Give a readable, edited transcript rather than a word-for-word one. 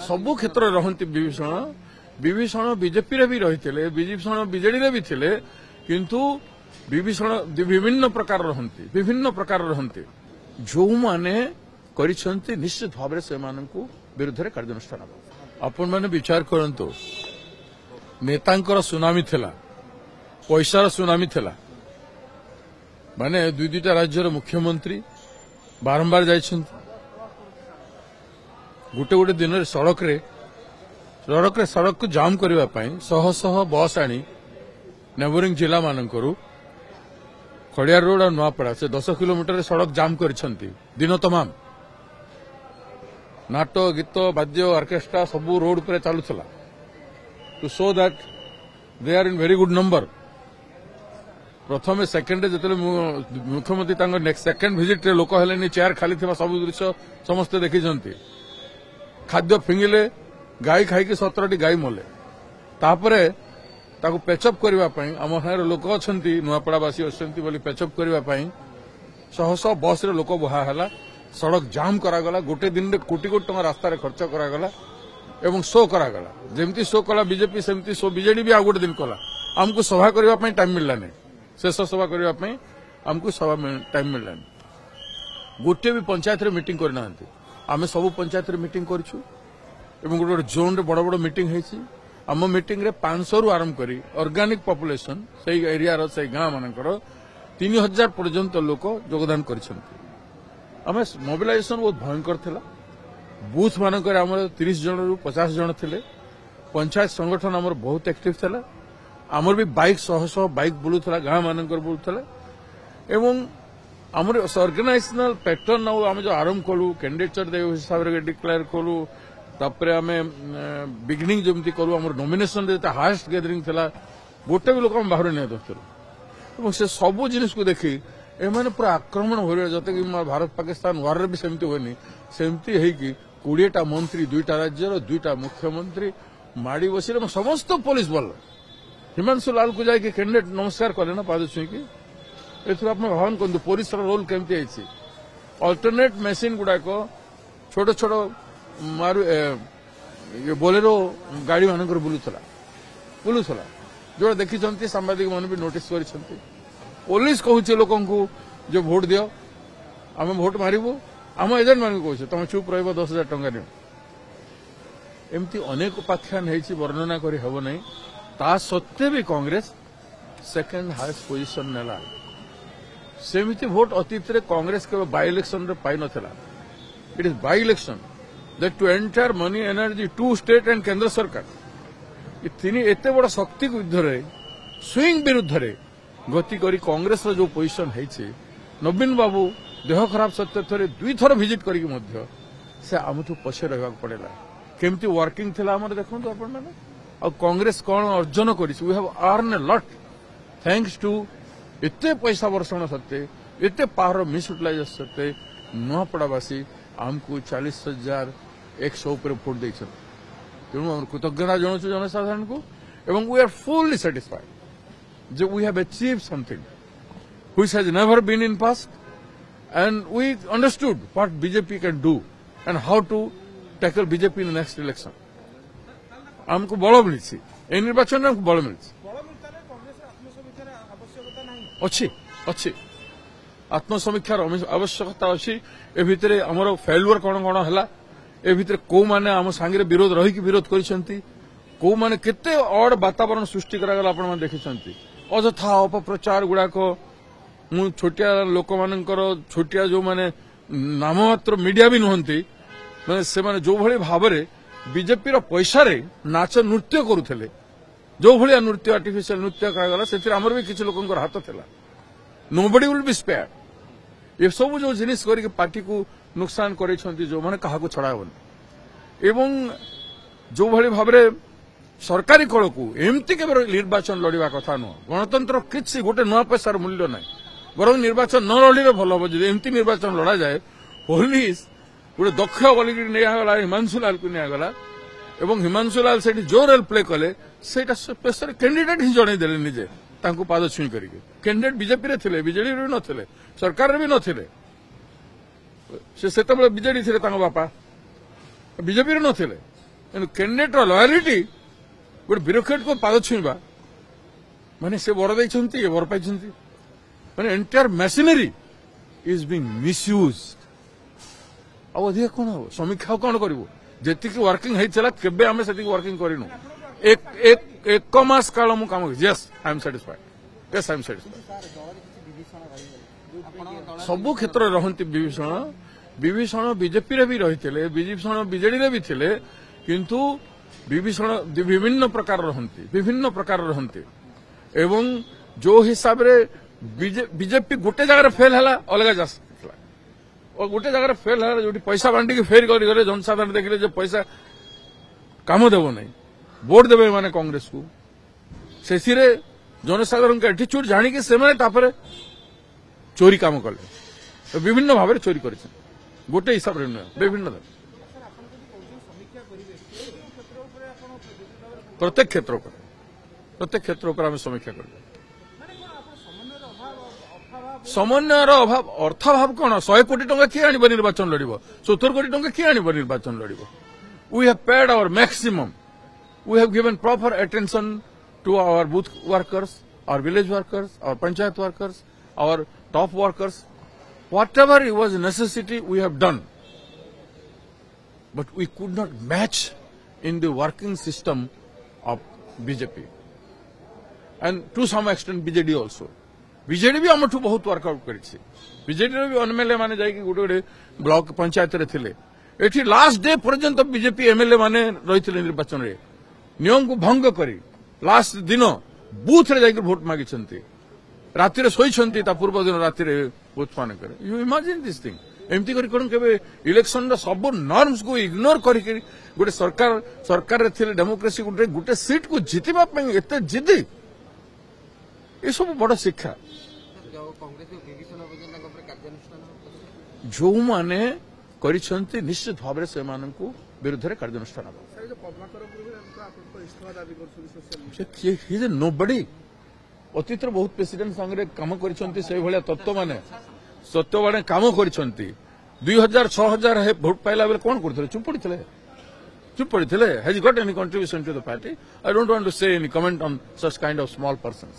सबु क्षेत्र रहती विभीषण विभीषण बीजेपी रे भी रही विभीषण बीजेडी रे भी थिले किंतु विभीषण विभिन्न प्रकार रहती जो माने करिसंती निश्चित भाव से विरुद्ध कार्यानुष्ठान आपण माने विचार करंतु नेतांकर सुनामी थिला पैसार सुनामी थिला माने दुईटा राज्यर मुख्यमंत्री बारंबार जाइछंती गोटे दिन सड़क को जाम करने शह शह बस आनी नेबरिंग जिला मानकरू खड़ियार रोड और नुआपड़ा से 10 किलोमीटर सड़क जाम करिसंती दिन तमाम नाटो गीत वाद्य ऑर्केस्ट्रा सबू रोड पर चलुला to show that they are in very good number प्रथम सेकेंड जो मुख्यमंत्री नेक्स्ट सेकेंड विजिट रे लोक हेले चेयर खाली थी सब दृश्य समस्ते देखी खाद्य फिंगिले गाई खाई 17टी गाई मले तापरे ताकू पेचअप करने आम सागर लोक अच्छा नुआपड़ावासी अच्छा पेचअप करने शह शह बस रे लोक बुहाला सड़क जाम करागला गोटे दिन में कोटी कोटी टका रास्तार खर्च करागला एवं शो करागला जमती शो कला बीजेपी सेमती शो बीजेडी भी आ गोटे दिन कला आमको सभा करने टाइम मिललानी शेष सभा करने आमको सभा टाइम मिललानी गोटे भी पंचायत रे मीटिंग करना आम सब पंचायत रे मीटिंग करूँ गोटे जोन रे बड़ बड़ मीटिंग है आम मीटिंग रे 500 रु आरंभ करी ऑर्गेनिक पॉपुलेशन से एरिया से गाँ मानकर 3000 पर्यंत लोक योगदान करें मोबिलाइजेशन बहुत भयंकर थिला बूथ मानक 30 जन रु 50 जन थिले पंचायत संगठन आमर बहुत एक्टिव थिला आमर भी बाइक शह शह बाइक बुलूला गाँ मानकर बुलूला एवं आमर ऑर्गेनाइजेशनल पैटर्न आम जो आरंभ कलु कैंडिडेचर हिसाब से डिक्लेयर कलु तापर आम बिगिनिंग जमी कलु आम नॉमिनेशन हाएस्ट गैदरिंग थिला गोटे भी लोक बाहर नहीं दौर से सबू जिनिस को देखी एमाने पूरा आक्रमण हो जते कि भारत पाकिस्तान वार भी सेमती हुए सेमती है कि 20टा मंत्री 2टा राज्यर 2टा मुख्यमंत्री माड़ी बसी समस्त पुलिस बल हिमांशु लाल को जाकि कैंडिडेट नमस्कार कले ना पाद छुईकी एथुर आप भावन करते पुलिस रोल केमती अल्टरनेट मेसीन गुड़ाक छोट छोट मारू बोलेरो गाड़ी मानक बुलूला जो देखी सांबादिक मैंने भी नोटिस कर पुलिस कहूँ लोक जो भोट दियो आम भोट मारू आम एजेंट मान कहे तुम चुप रही 10,000 टंका नि एमती अनेक उपाख्यान वर्णना करी हब नहीं ता सत्वे भी कांग्रेस सेकेंड हाईएस्ट पोजिशन नेला सेमिति भोट अतीत रे कांग्रेस के बाय इलेक्शन रे पाई नथिला it is by election that to entire money energy to state and केंद्र सरकार एते बड़ शक्ति विरुद्ध रे स्विंग विरुद्ध रे गति करी कांग्रेस जो पोजिशन है नवीन बाबू देह खराब सत्य थे 2 थर विजिट करी से आमठू पछे रहा पड़ेगा केमती वर्किंग थिला हमर देखो आपण माने आ कांग्रेस कौन अर्जन करी we have earn a lot thanks to एते पैसा वर्षण सत्ते एते पावर मिस यूटिलाइज सत्ते नुआपड़ावासी आमको 40,100 पर भोट दे तेणु कृतज्ञता जनाऊँ जनसाधारण को एवं वी आर फुल्ली सैटिस्फाइड जो we have achieved something which has never been in past and we understood what BJP can do and how to tackle BJP in next election आमको बल मिली निर्वाचन में बल मिली अच्छी आत्मसमीक्षार आवश्यकता अच्छी ए भितर आमर फेल्युअर कौन कौन है ए भितर कौ माने आम सांगे विरोध रही विरोध करिसेंती कौ माने केते अड वातावरण सृष्टि करागला आपण माने देखिसेंती अजथा अपप्रचार गुड़ाक मु छोटिया लोक मानकर छोटिया जो माने नाममात्र मीडिया भी नुहंती माने से माने जो भली भाबरे बीजेपी रो पैसा रे नाच नृत्य करूथले जो भलिया नृत्य आर्टिफिशियल नृत्य करागला सेतिर हमर भी किछ लोकंकर हाथ थिला नोबडी विल बी स्पेयर ये सब जो जिनिस करके पार्टी को नुकसान करेछंती जो माने कहा को छड़ाबन एवं जो भली भाबरे सरकारी कल को एमती के निर्वाचन लड़वा कथा नुह गणतंत्र किसी गोटे नुआ पैसार मूल्य ना बर निर्वाचन न लड़े भल हम जो एमती निर्वाचन लड़ा जाए पुलिस गोटे दक्ष बोलिक निगला हिमांशु लाल को निगला एवं हिमांशु लाल से जो रोल प्ले कले से पेशर कैंडिडेट ही जनईदे निजे पाद छुई करके कैंडिडेट बीजेपी रे थिले बीजेडी रे नथिले सरकार रे भी नथिले से बीजेडी थे बापा बीजेपी रे नथिले कैंडिडेट लॉयलिटी गोटे ब्यूरोक्रेट को पाद छुईवा माने से वर देइछंती ये वर पाइछंती माने entire machinery is being misused अब अधिक कौन हो समीक्षा कौन करू जी वर्किंग होता केबे आम से वर्किंग करनु एक मास काल मु काम yes I am satisfied yes I am satisfied सबु क्षेत्र रहंती विभीषण बीजेपी रे भी रही विभीषण बीजेडी भी थिले किंतु विभीषण विभिन्न प्रकार रहंती एवं जो हिसाब रे बीजेपी गोटे जगह फेल है अलग जा और गोटे जगह फेल है जो पैसा बांटिक फेर कर जनसाधारण देखिले जो पैसा काम देव नहीं वोट देवे माने कांग्रेस को से जनसाधारण का एटीट्यूड जानिक से चोरी काम कले विभिन्न भाव में चोरी कर गोटे हिसाब से नुह विभिन्न प्रत्येक क्षेत्र पर आम समीक्षा कर समन्वयर अभाव अर्थाभाव कौन 100 कोटी टंका किए आनिब निर्वाचन लड़ 70 कोटी टंका किए आनिब निर्वाचन लड़ we have paid our maximum we have given proper attention to our booth workers our village workers our panchayat workers our top workers whatever it was necessity we have done but we could not match in the working system of BJP and to some extent BJD also BJD भी हमठू बहुत workout करी BJD भी MLA माने जाइए गोटे गोटे block panchayat रे थिले एठी लास्ट डे पर्यंत बीजेपी एमएलए माने रही निर्वाचन रे नियम को भंग करी लास्ट दिन बूथ रे जाइए भोट मागी राति रे सोई पूर्व दिन राति रे बूथ मान करे यू इमेजिन दिस थिंग एमती करी कोन केबे इलेक्शन रा सब नॉर्म्स को इग्नोर करी गोटे सरकार रे थिले डेमोक्रेसी गोटे सीट को जितिबा पई एते जिद्दी ये सब बड़ शिक्षा जो माने करिसंती निश्चित भाव से विरुद्ध में कार्यानुष्ठान नोबडी अतीत बहुत प्रेसिडेंट संगे कम कर तत्व माने सत्य माने कम कर 2000-6000 भोट पाइला बेले कौन करते चुप पड़ी has got any contribution to the party I don't want to say any comment on such kind of small persons